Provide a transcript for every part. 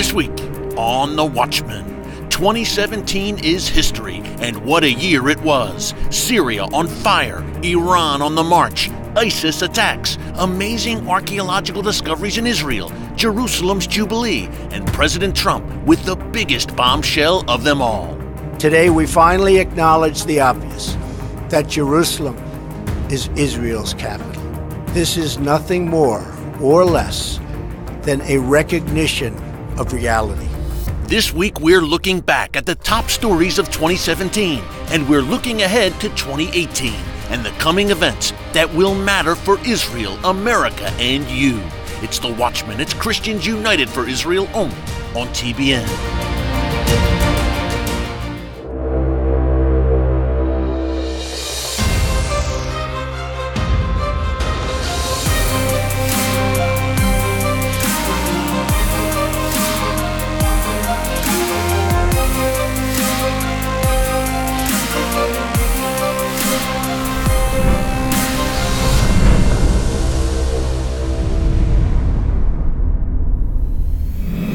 This week on The Watchman, 2017 is history, and what a year it was. Syria on fire, Iran on the march, ISIS attacks, amazing archaeological discoveries in Israel, Jerusalem's Jubilee, and President Trump with the biggest bombshell of them all. Today we finally acknowledge the obvious, that Jerusalem is Israel's capital. This is nothing more or less than a recognition of reality. This week we're looking back at the top stories of 2017, and we're looking ahead to 2018 and the coming events that will matter for Israel, America, and you. It's The Watchman. It's Christians United for Israel only on TBN.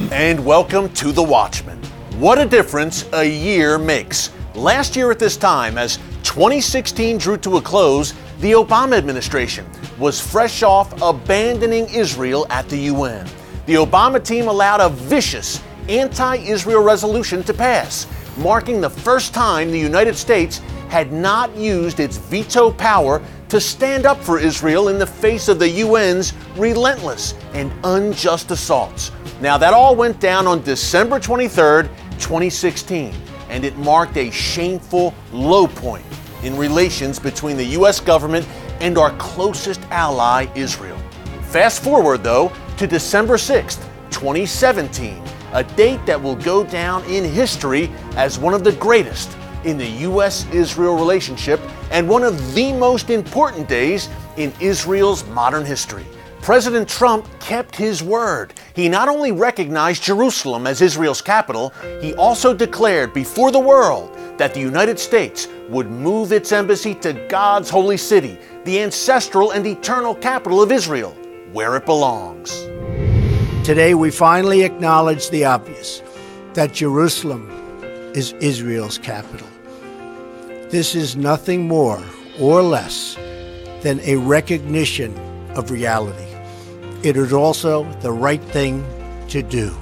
And welcome to The Watchman. What a difference a year makes. Last year at this time, as 2016 drew to a close, the Obama administration was fresh off abandoning Israel at the UN. The Obama team allowed a vicious anti-Israel resolution to pass, marking the first time the United States had not used its veto power to stand up for Israel in the face of the UN's relentless and unjust assaults. Now, that all went down on December 23rd, 2016, and it marked a shameful low point in relations between the U.S. government and our closest ally, Israel. Fast forward, though, to December 6th, 2017, a date that will go down in history as one of the greatest in the U.S.-Israel relationship and one of the most important days in Israel's modern history. President Trump kept his word. He not only recognized Jerusalem as Israel's capital, he also declared before the world that the United States would move its embassy to God's holy city, the ancestral and eternal capital of Israel, where it belongs. Today we finally acknowledge the obvious, that Jerusalem is Israel's capital. This is nothing more or less than a recognition of reality. It is also the right thing to do.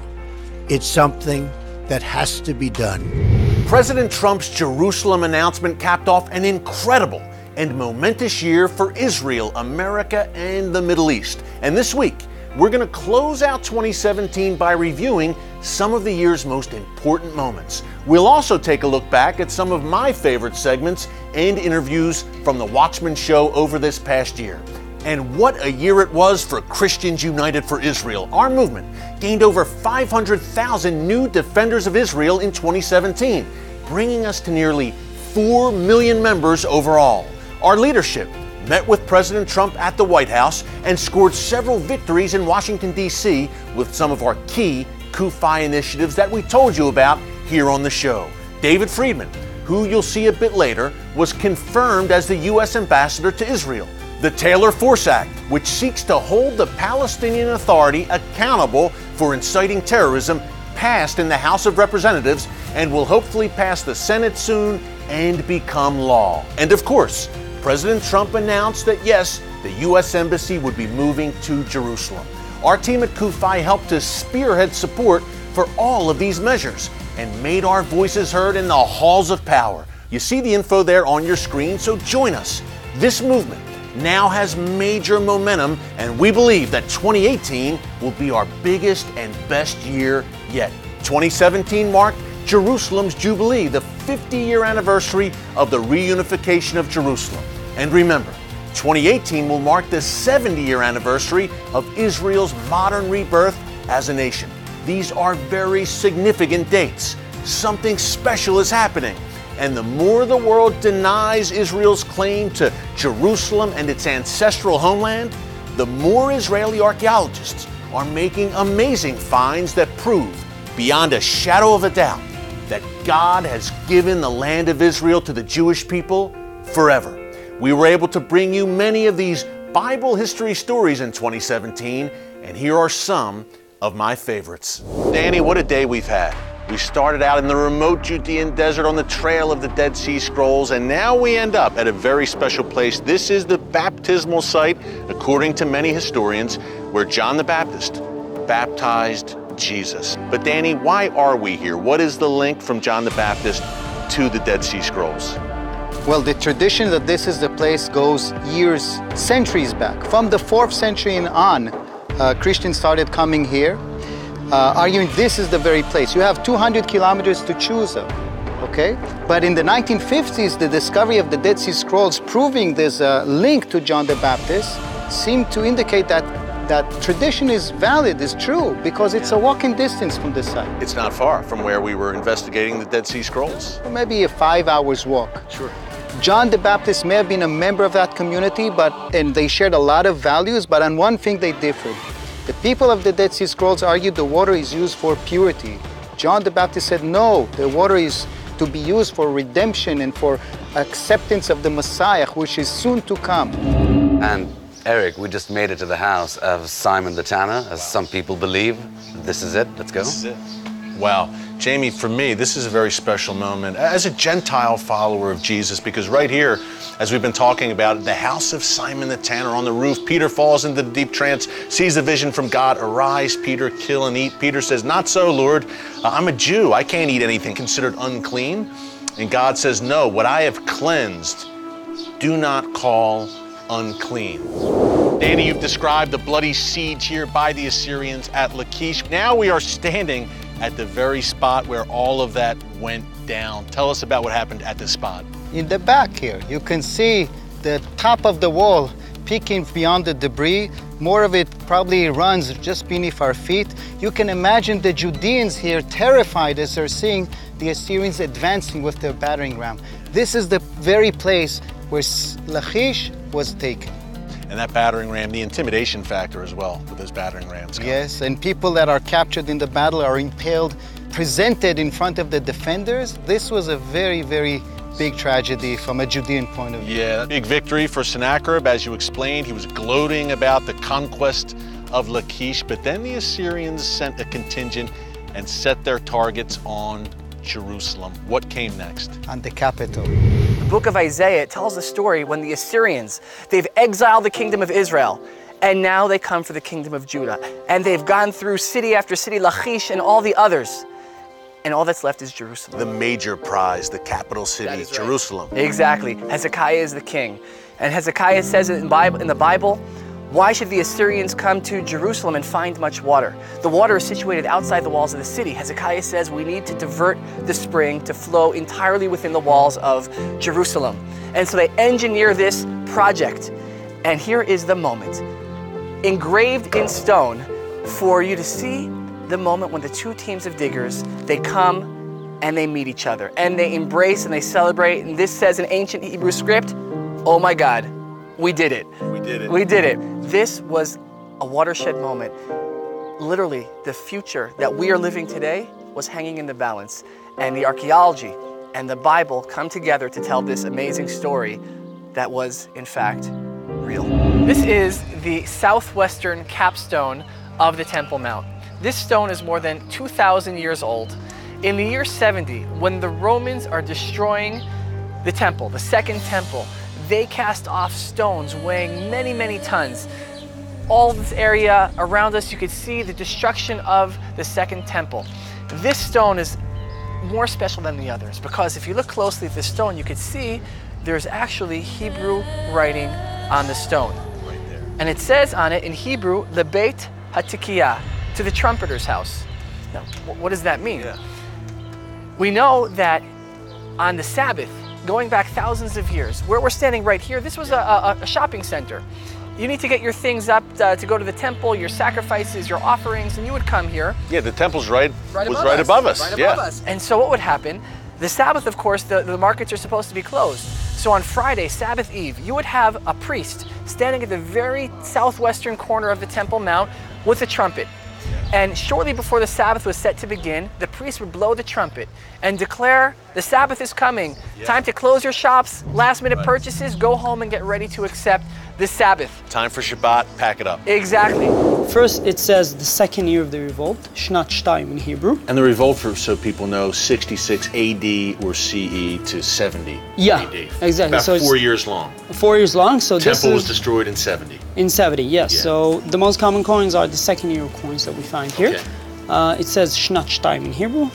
It's something that has to be done. President Trump's Jerusalem announcement capped off an incredible and momentous year for Israel, America, and the Middle East. And this week, we're going to close out 2017 by reviewing some of the year's most important moments. We'll also take a look back at some of my favorite segments and interviews from the Watchman show over this past year. And what a year it was for Christians United for Israel. Our movement gained over 500,000 new defenders of Israel in 2017, bringing us to nearly 4 million members overall. Our leadership met with President Trump at the White House and scored several victories in Washington, D.C. with some of our key CUFI initiatives that we told you about here on the show. David Friedman, who you'll see a bit later, was confirmed as the U.S. ambassador to Israel. The Taylor Force Act, which seeks to hold the Palestinian Authority accountable for inciting terrorism, passed in the House of Representatives and will hopefully pass the Senate soon and become law. And of course, President Trump announced that yes, the U.S. Embassy would be moving to Jerusalem. Our team at CUFI helped to spearhead support for all of these measures and made our voices heard in the halls of power. You see the info there on your screen, so join us. This movement now has major momentum, and we believe that 2018 will be our biggest and best year yet. 2017 marked Jerusalem's Jubilee, the 50-year anniversary of the reunification of Jerusalem. And remember, 2018 will mark the 70-year anniversary of Israel's modern rebirth as a nation. These are very significant dates. Something special is happening. And the more the world denies Israel's claim to Jerusalem and its ancestral homeland, the more Israeli archaeologists are making amazing finds that prove, beyond a shadow of a doubt, that God has given the land of Israel to the Jewish people forever. We were able to bring you many of these Bible history stories in 2017, and here are some of my favorites. Danny, what a day we've had. We started out in the remote Judean desert on the trail of the Dead Sea Scrolls, and now we end up at a very special place. This is the baptismal site, according to many historians, where John the Baptist baptized Jesus. But Danny, why are we here? What is the link from John the Baptist to the Dead Sea Scrolls? Well, the tradition that this is the place goes years, centuries back. From the 4th century and on, Christians started coming here, arguing this is the very place. You have 200 kilometers to choose of, okay? But in the 1950s, the discovery of the Dead Sea Scrolls proving there's a link to John the Baptist seemed to indicate that tradition is valid, is true, because it's a walking distance from this site. It's not far from where we were investigating the Dead Sea Scrolls. Maybe a 5 hours walk. Sure. John the Baptist may have been a member of that community, and they shared a lot of values, but on one thing they differed. The people of the Dead Sea Scrolls argued the water is used for purity. John the Baptist said, no, the water is to be used for redemption and for acceptance of the Messiah, which is soon to come. And Eric, we just made it to the house of Simon the Tanner, as some people believe. This is it. Let's go. This is it. Wow. Jamie, for me, this is a very special moment as a Gentile follower of Jesus, because right here, as we've been talking about, the house of Simon the Tanner on the roof, Peter falls into the deep trance, sees the vision from God. Arise, Peter, kill and eat. Peter says, not so, Lord. I'm a Jew. I can't eat anything considered unclean. And God says, no, what I have cleansed, do not call unclean. Danny, you've described the bloody siege here by the Assyrians at Lachish. Now we are standing at the very spot where all of that went down. Tell us about what happened at this spot. In the back here, you can see the top of the wall peeking beyond the debris. More of it probably runs just beneath our feet. You can imagine the Judeans here terrified as they're seeing the Assyrians advancing with their battering ram. This is the very place where Lachish was taken. And that battering ram, the intimidation factor as well with those battering rams. Yes, and people that are captured in the battle are impaled, presented in front of the defenders. This was a very, very big tragedy from a Judean point of view. Yeah, big victory for Sennacherib, as you explained. He was gloating about the conquest of Lachish, but then the Assyrians sent a contingent and set their targets on Jerusalem. What came next? On the capital. The book of Isaiah, it tells the story when the Assyrians, they've exiled the kingdom of Israel, and now they come for the kingdom of Judah. And they've gone through city after city, Lachish and all the others. And all that's left is Jerusalem. The major prize, the capital city, Jerusalem. Right. Exactly. Hezekiah is the king. And Hezekiah says it in the Bible, why should the Assyrians come to Jerusalem and find much water? The water is situated outside the walls of the city. Hezekiah says we need to divert the spring to flow entirely within the walls of Jerusalem. And so they engineer this project. And here is the moment, engraved in stone, for you to see the moment when the two teams of diggers, they come and they meet each other and they embrace and they celebrate. And this says in ancient Hebrew script, oh my God, we did it. We did it. We did it. This was a watershed moment. Literally, the future that we are living today was hanging in the balance. And the archaeology and the Bible come together to tell this amazing story that was, in fact, real. This is the southwestern capstone of the Temple Mount. This stone is more than 2,000 years old. In the year 70, when the Romans are destroying the temple, the second temple, they cast off stones weighing many, many tons. All this area around us, you could see the destruction of the second temple. This stone is more special than the others because if you look closely at the stone, you could see there's actually Hebrew writing on the stone. Right there. And it says on it in Hebrew, Lebeit HaTikiyah, to the trumpeter's house. Now, what does that mean? Yeah. We know that on the Sabbath, going back thousands of years, where we're standing right here, this was a shopping center. You need to get your things up to go to the temple, your sacrifices, your offerings, and you would come here. Yeah, the temple's right above us. Right above us. And so what would happen? The Sabbath, of course, the markets are supposed to be closed. So on Friday, Sabbath Eve, you would have a priest standing at the very southwestern corner of the Temple Mount with a trumpet. And shortly before the Sabbath was set to begin, the priest would blow the trumpet and declare the Sabbath is coming. Yeah. Time to close your shops, last minute purchases, go home and get ready to accept the Sabbath. Time for Shabbat, pack it up. Exactly. First, it says the second year of the revolt, Shnat Shtayim in Hebrew. And the revolt, for so people know, 66 AD or CE to 70 Yeah, AD. exactly. About So 4 it's years long. 4 years long. So this Temple was is destroyed in 70. in 70. Yes. Yeah. So the most common coins are the second year coins that we find here. Okay. It says Shnat Shtayim in Hebrew,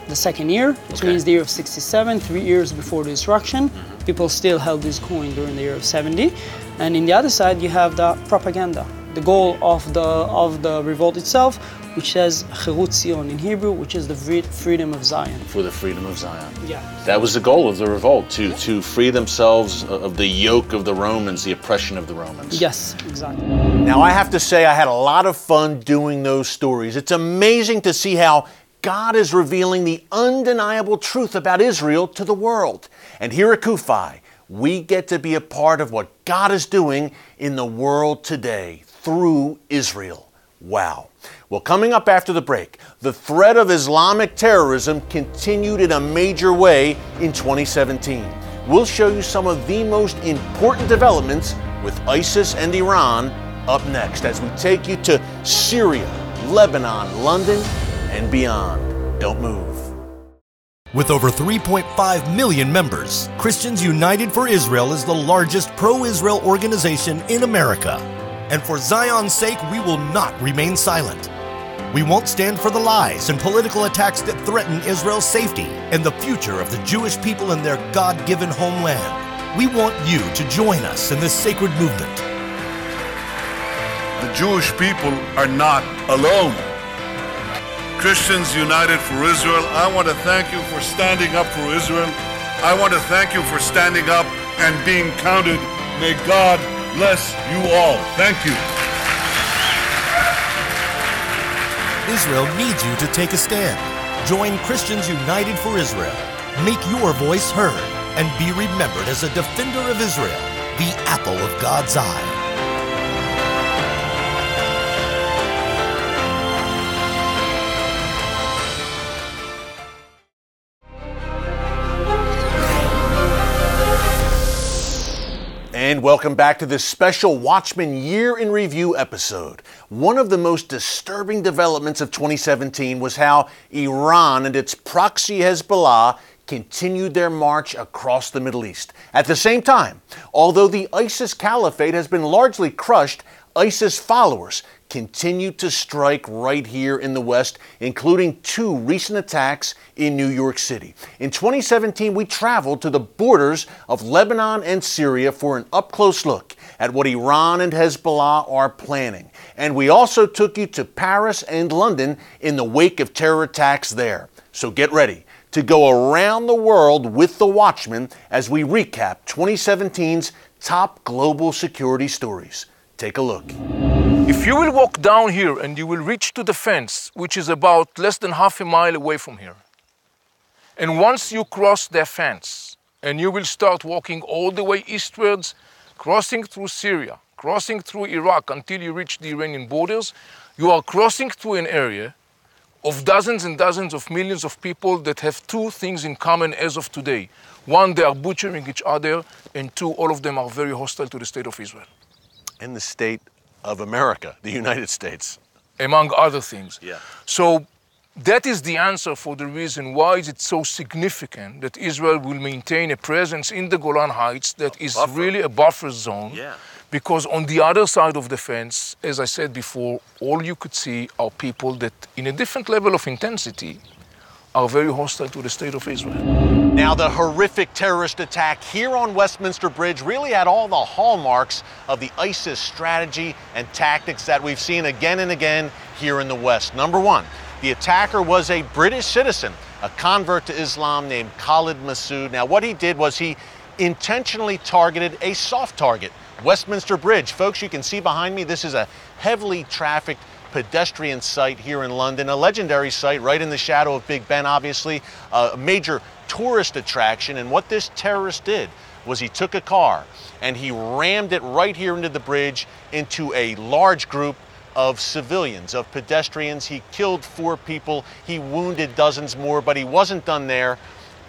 the second year, which means the year of 67, 3 years before the destruction. People still held this coin during the year of 70. And in the other side, you have the propaganda, the goal of the revolt itself, which says Chirut Zion in Hebrew, which is the freedom of Zion. For the freedom of Zion. Yeah. That was the goal of the revolt, to free themselves of the yoke of the Romans, the oppression of the Romans. Yes, exactly. Now, I have to say, I had a lot of fun doing those stories. It's amazing to see how God is revealing the undeniable truth about Israel to the world. And here at Kufi, we get to be a part of what God is doing in the world today through Israel. Wow. Well, coming up after the break, the threat of Islamic terrorism continued in a major way in 2017. We'll show you some of the most important developments with ISIS and Iran up next as we take you to Syria, Lebanon, London, and beyond. Don't move. With over 3.5 million members, Christians United for Israel is the largest pro-Israel organization in America. And for Zion's sake, we will not remain silent. We won't stand for the lies and political attacks that threaten Israel's safety and the future of the Jewish people in their God-given homeland. We want you to join us in this sacred movement. The Jewish people are not alone. Christians United for Israel, I want to thank you for standing up for Israel. I want to thank you for standing up and being counted. May God bless you all. Thank you. Israel needs you to take a stand. Join Christians United for Israel. Make your voice heard and be remembered as a defender of Israel, the apple of God's eye. And welcome back to this special Watchman Year in Review episode. One of the most disturbing developments of 2017 was how Iran and its proxy Hezbollah continued their march across the Middle East. At the same time, although the ISIS caliphate has been largely crushed, ISIS followers continue to strike right here in the West, including 2 recent attacks in New York City. In 2017, we traveled to the borders of Lebanon and Syria for an up-close look at what Iran and Hezbollah are planning. And we also took you to Paris and London in the wake of terror attacks there. So get ready to go around the world with the Watchman as we recap 2017's top global security stories. Take a look. If you will walk down here and you will reach to the fence, which is about less than half a mile away from here, and once you cross the fence and you will start walking all the way eastwards, crossing through Syria, crossing through Iraq until you reach the Iranian borders, you are crossing through an area of dozens and dozens of millions of people that have 2 things in common as of today. 1, they are butchering each other, and 2, all of them are very hostile to the state of Israel. And the state of America, the United States. Among other things. Yeah. So that is the answer for the reason why is it so significant that Israel will maintain a presence in the Golan Heights that is really a buffer zone. Yeah. Because on the other side of the fence, as I said before, all you could see are people that in a different level of intensity are very hostile to the state of Israel. Now, the horrific terrorist attack here on Westminster Bridge really had all the hallmarks of the ISIS strategy and tactics that we've seen again and again here in the West. Number 1, the attacker was a British citizen, a convert to Islam named Khalid Massoud. Now, what he did was he intentionally targeted a soft target, Westminster Bridge. Folks, you can see behind me, this is a heavily trafficked pedestrian site here in London, a legendary site right in the shadow of Big Ben, obviously, a major tourist attraction. And what this terrorist did was he took a car and he rammed it right here into the bridge into a large group of civilians, of pedestrians. He killed 4 people, he wounded dozens more, but he wasn't done there.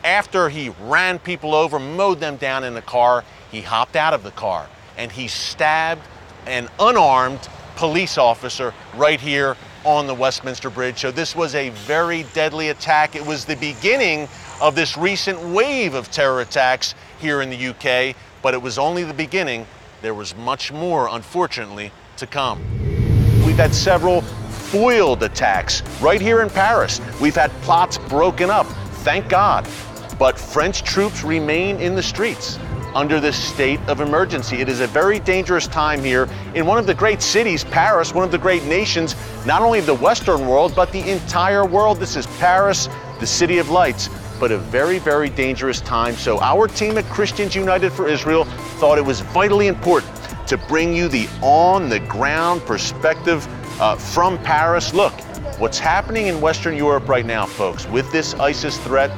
After he ran people over, mowed them down in the car, he hopped out of the car and he stabbed an unarmed police officer right here on the Westminster Bridge. So this was a very deadly attack. It was the beginning of this recent wave of terror attacks here in the UK, but it was only the beginning. There was much more, unfortunately, to come. We've had several foiled attacks right here in Paris. We've had plots broken up, thank God. But French troops remain in the streets under this state of emergency. It is a very dangerous time here in one of the great cities, Paris, one of the great nations, not only of the Western world, but the entire world. This is Paris, the City of Lights, but a very, very dangerous time. So our team at Christians United for Israel thought it was vitally important to bring you the on-the-ground perspective from Paris. Look, what's happening in Western Europe right now, folks, with this ISIS threat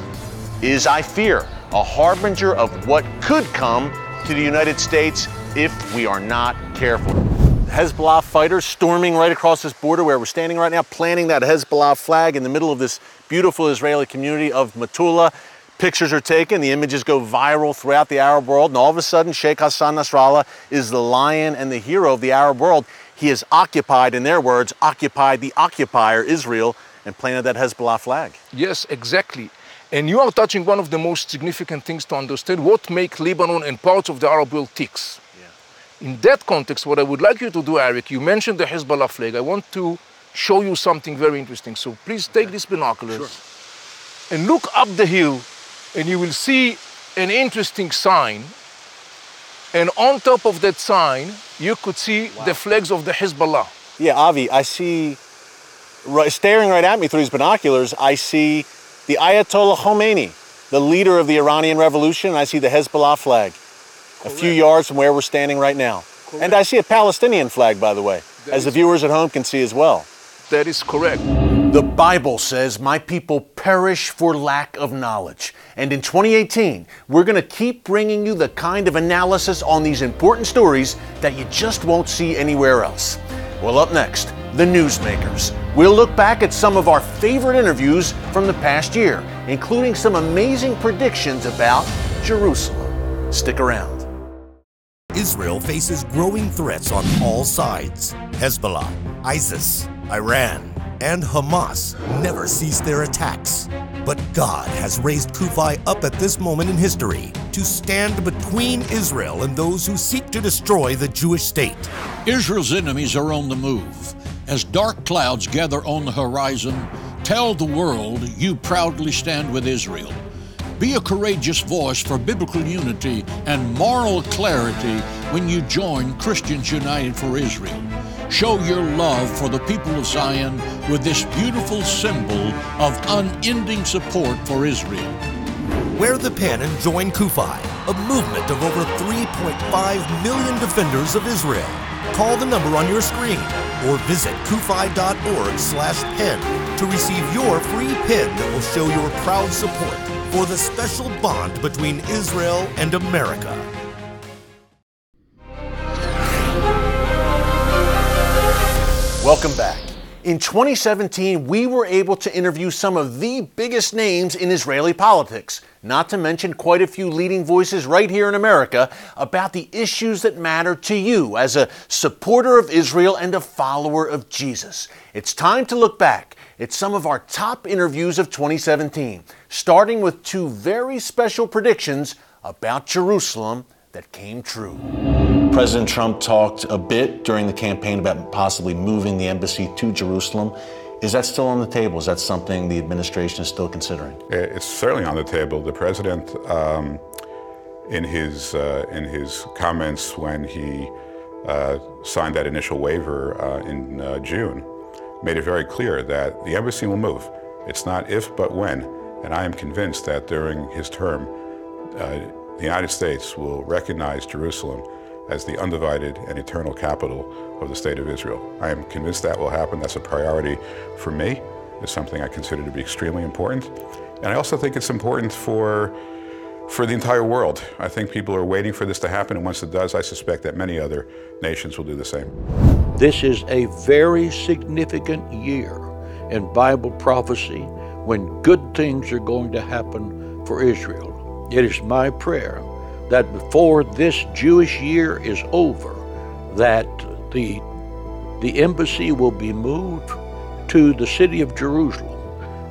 is, I fear, a harbinger of what could come to the United States if we are not careful. Hezbollah fighters storming right across this border where we're standing right now, planting that Hezbollah flag in the middle of this beautiful Israeli community of Metula. Pictures are taken, the images go viral throughout the Arab world, and all of a sudden Sheikh Hassan Nasrallah is the lion and the hero of the Arab world. He has occupied, in their words, occupied the occupier, Israel, and planted that Hezbollah flag. Yes, exactly. And you are touching one of the most significant things to understand what makes Lebanon and parts of the Arab world ticks. Yeah. In that context, what I would like you to do, Eric, you mentioned the Hezbollah flag. I want to show you something very interesting. So please take these binoculars and look up the hill, and you will see an interesting sign. And on top of that sign, you could see the flags of the Hezbollah. Yeah, Avi, I see, staring right at me through these binoculars, I see the Ayatollah Khomeini, the leader of the Iranian Revolution, and I see the Hezbollah flag a few yards from where we're standing right now. Correct. And I see a Palestinian flag, by the way, as the viewers at home can see as well. That is correct. The Bible says, my people perish for lack of knowledge. And in 2018, we're going to keep bringing you the kind of analysis on these important stories that you just won't see anywhere else. Well, up next, the Newsmakers. We'll look back at some of our favorite interviews from the past year, including some amazing predictions about Jerusalem. Stick around. Israel faces growing threats on all sides. Hezbollah, ISIS, Iran, and Hamas never cease their attacks. But God has raised Kufi up at this moment in history to stand between Israel and those who seek to destroy the Jewish state. Israel's enemies are on the move. As dark clouds gather on the horizon, tell the world you proudly stand with Israel. Be a courageous voice for biblical unity and moral clarity when you join Christians United for Israel. Show your love for the people of Zion with this beautiful symbol of unending support for Israel. Wear the pin and join Kufi, a movement of over 3.5 million defenders of Israel. Call the number on your screen or visit kufi.org/pin to receive your free pin that will show your proud support for the special bond between Israel and America. Welcome back. In 2017, we were able to interview some of the biggest names in Israeli politics, not to mention quite a few leading voices right here in America about the issues that matter to you as a supporter of Israel and a follower of Jesus. It's time to look back at some of our top interviews of 2017, starting with two very special predictions about Jerusalem that came true. President Trump talked a bit during the campaign about possibly moving the embassy to Jerusalem. Is that still on the table? Is that something the administration is still considering? It's certainly on the table. The president, in his comments when he signed that initial waiver in June, made it very clear that the embassy will move. It's not if, but when. And I am convinced that during his term, the United States will recognize Jerusalem as the undivided and eternal capital of the state of Israel. I am convinced that will happen. That's a priority for me. It's something I consider to be extremely important. And I also think it's important for the entire world. I think people are waiting for this to happen, and once it does, I suspect that many other nations will do the same. This is a very significant year in Bible prophecy when good things are going to happen for Israel. It is my prayer that before this Jewish year is over, that the embassy will be moved to the city of Jerusalem,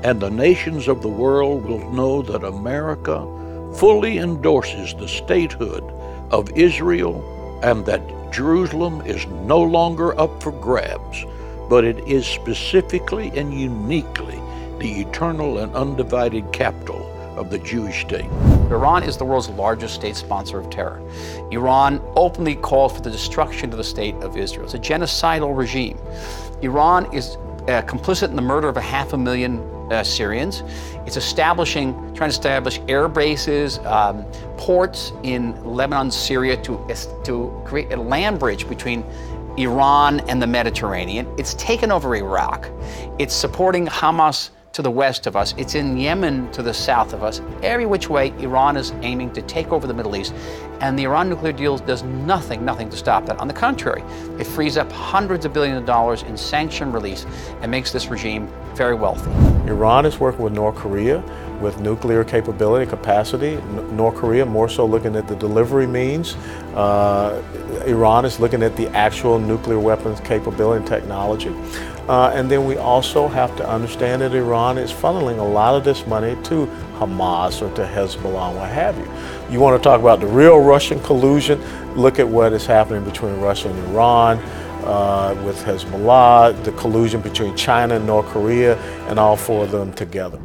and the nations of the world will know that America fully endorses the statehood of Israel, and that Jerusalem is no longer up for grabs, but it is specifically and uniquely the eternal and undivided capital of the Jewish state. Iran is the world's largest state sponsor of terror. Iran openly called for the destruction of the state of Israel. It's a genocidal regime. Iran is complicit in the murder of 500,000 Syrians. It's trying to establish air bases, ports in Lebanon, Syria to create a land bridge between Iran and the Mediterranean. It's taken over Iraq. It's supporting Hamas to the west of us. It's in Yemen to the south of us. Every which way, Iran is aiming to take over the Middle East, and the Iran nuclear deal does nothing to stop that. On the contrary, it frees up hundreds of billions of dollars in sanction release and makes this regime very wealthy. Iran is working with North Korea with nuclear capability, capacity. North Korea more so looking at the delivery means. Iran is looking at the actual nuclear weapons capability and technology. And then we also have to understand that Iran is funneling a lot of this money to Hamas or to Hezbollah and what have you. You want to talk about the real Russian collusion? Look at what is happening between Russia and Iran, with Hezbollah, the collusion between China and North Korea, and all four of them together.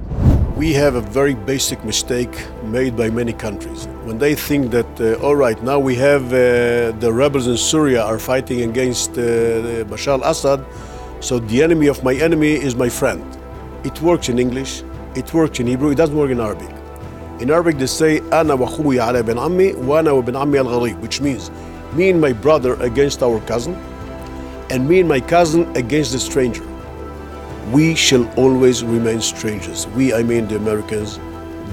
We have a very basic mistake made by many countries. When they think that, all right, now we have the rebels in Syria are fighting against Bashar al-Assad, so the enemy of my enemy is my friend. It works in English, it works in Hebrew, it doesn't work in Arabic. In Arabic they say, أنا وأخوي على بن عمي وأنا وبن عمي الغريب, which means me and my brother against our cousin, and me and my cousin against the stranger. We shall always remain strangers. We, I mean the Americans,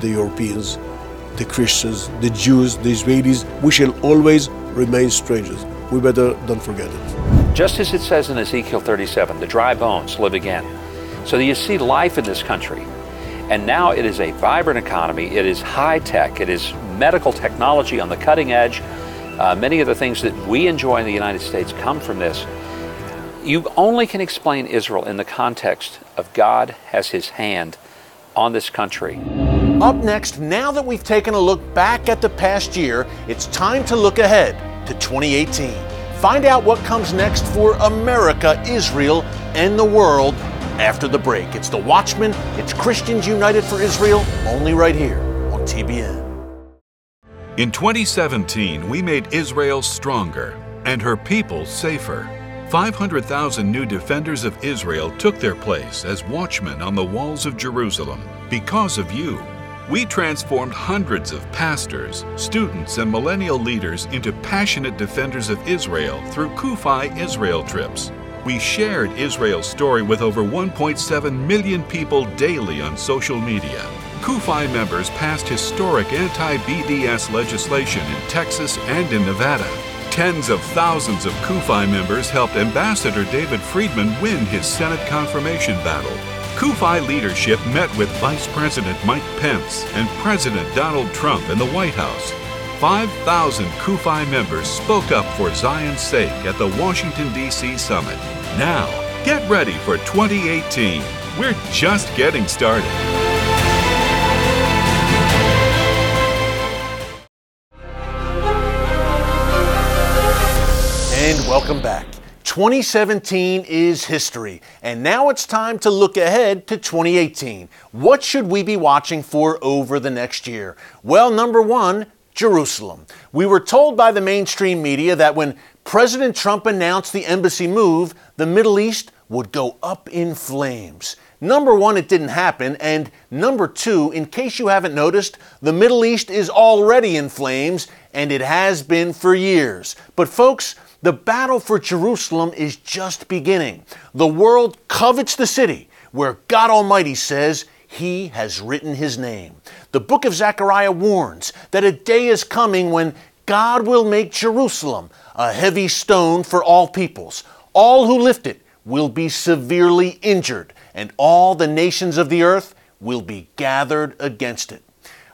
the Europeans, the Christians, the Jews, the Israelis, we shall always remain strangers. We better don't forget it. Just as it says in Ezekiel 37, the dry bones live again. So you see life in this country. And now it is a vibrant economy. It is high tech. It is medical technology on the cutting edge. Many of the things that we enjoy in the United States come from this. You only can explain Israel in the context of God has his hand on this country. Up next, now that we've taken a look back at the past year, it's time to look ahead to 2018. Find out what comes next for America, Israel, and the world after the break. It's The Watchman, it's Christians United for Israel, only right here on TBN. In 2017, we made Israel stronger and her people safer. 500,000 new defenders of Israel took their place as watchmen on the walls of Jerusalem. Because of you, we transformed hundreds of pastors, students, and millennial leaders into passionate defenders of Israel through Kufi Israel trips. We shared Israel's story with over 1.7 million people daily on social media. Kufi members passed historic anti-BDS legislation in Texas and in Nevada. Tens of thousands of Kufi members helped Ambassador David Friedman win his Senate confirmation battle. Kufi leadership met with Vice President Mike Pence and President Donald Trump in the White House. 5,000 Kufi members spoke up for Zion's sake at the Washington, D.C. summit. Now, get ready for 2018. We're just getting started. And welcome back. 2017 is history, and now it's time to look ahead to 2018. What should we be watching for over the next year? Well, number one, Jerusalem. We were told by the mainstream media that when President Trump announced the embassy move, the Middle East would go up in flames. Number one, it didn't happen, and number two, in case you haven't noticed, the Middle East is already in flames, and it has been for years. But folks, the battle for Jerusalem is just beginning. The world covets the city where God Almighty says He has written His name. The book of Zechariah warns that a day is coming when God will make Jerusalem a heavy stone for all peoples. All who lift it will be severely injured, and all the nations of the earth will be gathered against it.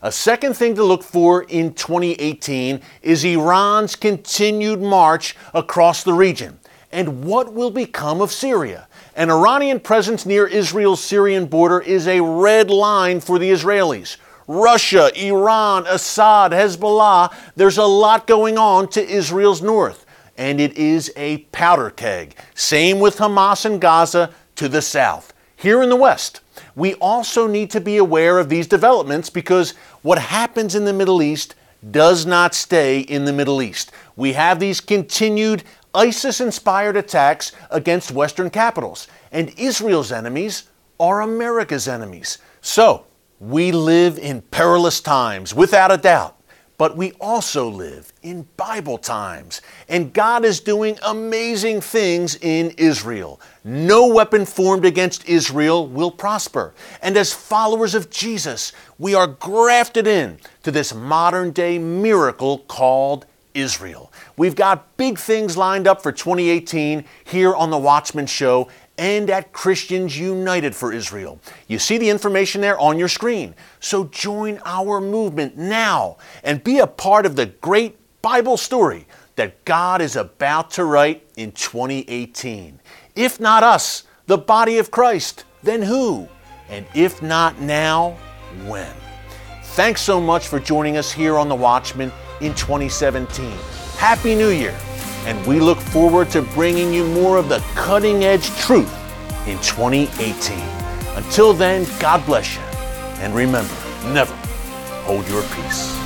A second thing to look for in 2018 is Iran's continued march across the region. And what will become of Syria? An Iranian presence near Israel's Syrian border is a red line for the Israelis. Russia, Iran, Assad, Hezbollah, there's a lot going on to Israel's north. And it is a powder keg. Same with Hamas and Gaza to the south. Here in the West, we also need to be aware of these developments because what happens in the Middle East does not stay in the Middle East. We have these continued ISIS-inspired attacks against Western capitals, and Israel's enemies are America's enemies. So, we live in perilous times, without a doubt, but we also live in Bible times, and God is doing amazing things in Israel. No weapon formed against Israel will prosper, and as followers of Jesus, we are grafted in to this modern-day miracle called Israel. We've got big things lined up for 2018 here on the Watchman Show and at Christians United for Israel. You see the information there on your screen. So join our movement now and be a part of the great Bible story that God is about to write in 2018. If not us, the body of Christ, then who? And if not now, when? Thanks so much for joining us here on the Watchman in 2017. Happy New Year! And we look forward to bringing you more of the cutting-edge truth in 2018. Until then, God bless you. And remember, never hold your peace.